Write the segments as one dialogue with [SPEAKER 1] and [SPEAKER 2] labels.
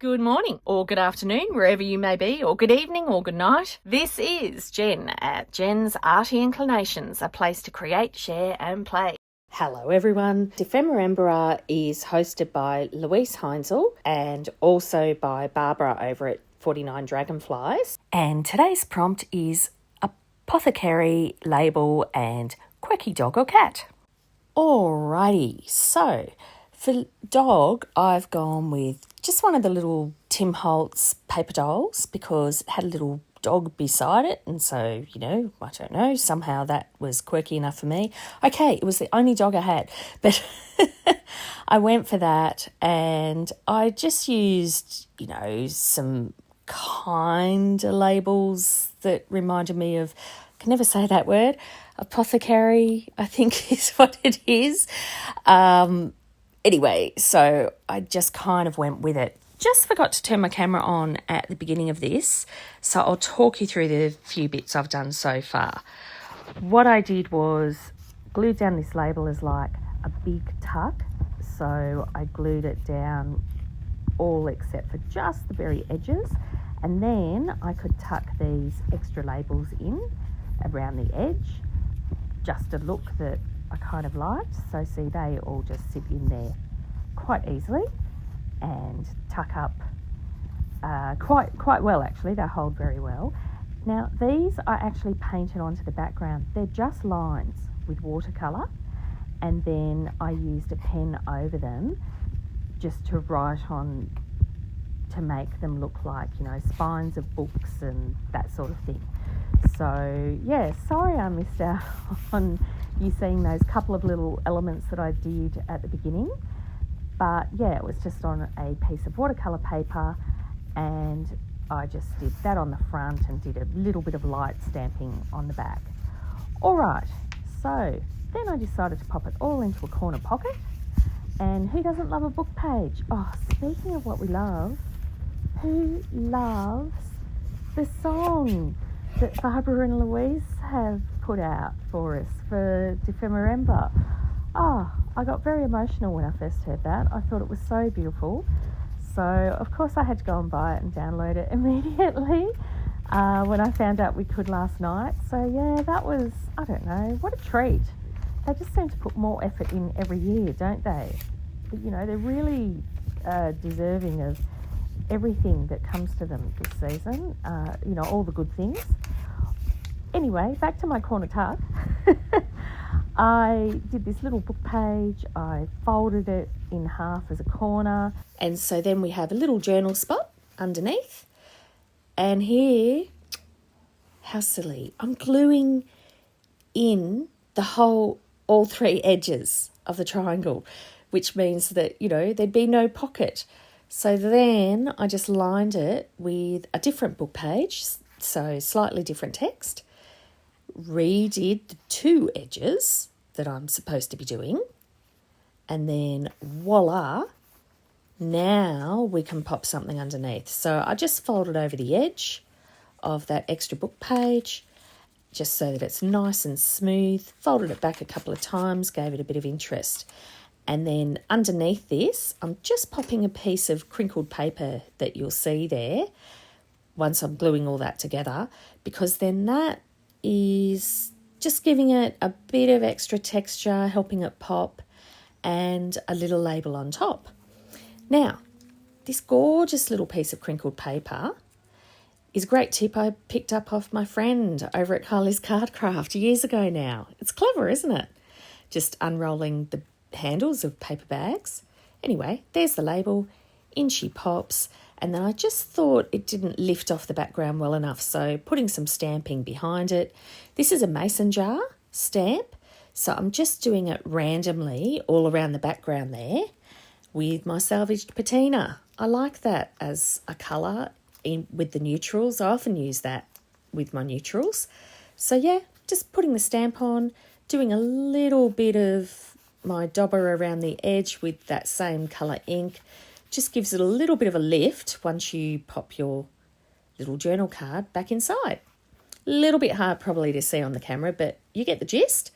[SPEAKER 1] Good morning, or good afternoon, wherever you may be, or good evening, or good night. This is Jen at JensArtyInclinations, a place to create, share, and play. Hello everyone. Ephemera is hosted by Luise Heinzl and also by Barbara over at 49 Dragonflies. And today's prompt is Apothecary, label, and Quirky dog or cat. Alrighty, so for dog, I've gone with just one of the little Tim Holtz paper dolls because it had a little dog beside it. And so, I don't know, somehow that was quirky enough for me. Okay, it was the only dog I had, but I went for that and I just used, some kind of labels that reminded me of, I can never say that word, Apothecary, I think is what it is. Anyway, so I just kind of went with it. Just forgot to turn my camera on at the beginning of this, so I'll talk you through the few bits I've done so far. What I did was glued down this label as like a big tuck, so I glued it down all except for just the very edges, and then I could tuck these extra labels in around the edge, just a look that I kind of liked. So see, they all just sit in there quite easily and tuck up quite well actually. They hold very well. Now these I actually painted onto the background. They're just lines with watercolour, and then I used a pen over them just to write on to make them look like, spines of books and that sort of thing. So yeah, sorry I missed out on you seeing those couple of little elements that I did at the beginning. But yeah, it was just on a piece of watercolour paper, and I just did that on the front and did a little bit of light stamping on the back. All right, so then I decided to pop it all into a corner pocket. And who doesn't love a book page? Oh, speaking of what we love, who loves the song that Barbara and Luise have put out for us for Ephemera? Oh, I got very emotional when I first heard that. I thought it was so beautiful. So, of course, I had to go and buy it and download it immediately when I found out we could last night. So, yeah, that was, I don't know, what a treat. They just seem to put more effort in every year, don't they? But, they're really deserving of everything that comes to them this season, all the good things. Anyway, back to my corner tuck. I did this little book page, I folded it in half as a corner, and so then we have a little journal spot underneath. And here, how silly, I'm gluing in all three edges of the triangle, which means that, there'd be no pocket. So then I just lined it with a different book page, so slightly different text, redid the two edges that I'm supposed to be doing, and then voila, now we can pop something underneath. So I just folded over the edge of that extra book page just so that it's nice and smooth, folded it back a couple of times, gave it a bit of interest. And then underneath this, I'm just popping a piece of crinkled paper that you'll see there once I'm gluing all that together, because then that is just giving it a bit of extra texture, helping it pop, and a little label on top. Now, this gorgeous little piece of crinkled paper is a great tip I picked up off my friend over at Kylie's Card Craft years ago now. It's clever, isn't it? Just unrolling the handles of paper bags. Anyway, there's the label, in she pops, and then I just thought it didn't lift off the background well enough, so putting some stamping behind it. This is a mason jar stamp, so I'm just doing it randomly all around the background there with my salvaged patina. I like that as a colour with the neutrals. I often use that with my neutrals. So yeah, just putting the stamp on, doing a little bit of my dauber around the edge with that same colour ink. Just gives it a little bit of a lift once you pop your little journal card back inside. A little bit hard probably to see on the camera, but you get the gist.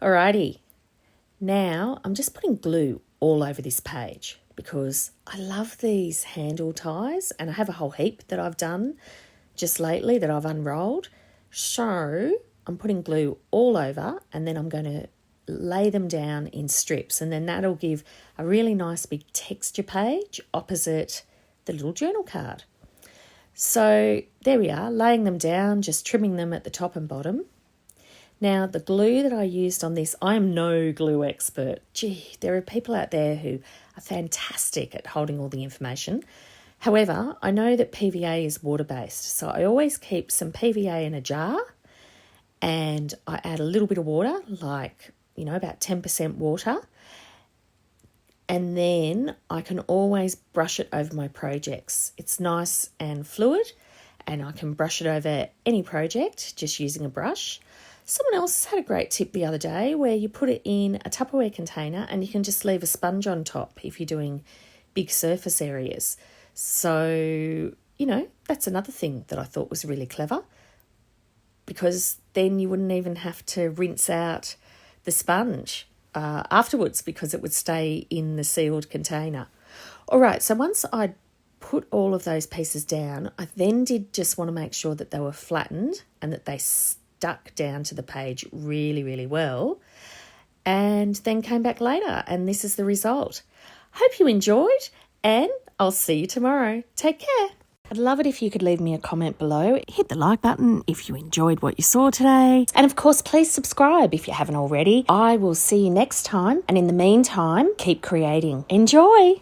[SPEAKER 1] Alrighty, now I'm just putting glue all over this page because I love these handle ties, and I have a whole heap that I've done just lately that I've unrolled. So I'm putting glue all over, and then I'm going to lay them down in strips, and then that'll give a really nice big texture page opposite the little journal card. So there we are, laying them down, just trimming them at the top and bottom. Now, the glue that I used on this, I am no glue expert. Gee, there are people out there who are fantastic at holding all the information. However, I know that PVA is water-based, so I always keep some PVA in a jar, and I add a little bit of water, like, about 10% water, and then I can always brush it over my projects. It's nice and fluid, and I can brush it over any project just using a brush. Someone else had a great tip the other day where you put it in a Tupperware container and you can just leave a sponge on top if you're doing big surface areas. So, that's another thing that I thought was really clever, because then you wouldn't even have to rinse out the sponge afterwards, because it would stay in the sealed container. All right, so once I'd put all of those pieces down, I then did just want to make sure that they were flattened and that they stuck down to the page really, really well, and then came back later, and this is the result. Hope you enjoyed, and I'll see you tomorrow. Take care. I'd love it if you could leave me a comment below. Hit the like button if you enjoyed what you saw today. And of course, please subscribe if you haven't already. I will see you next time. And in the meantime, keep creating. Enjoy.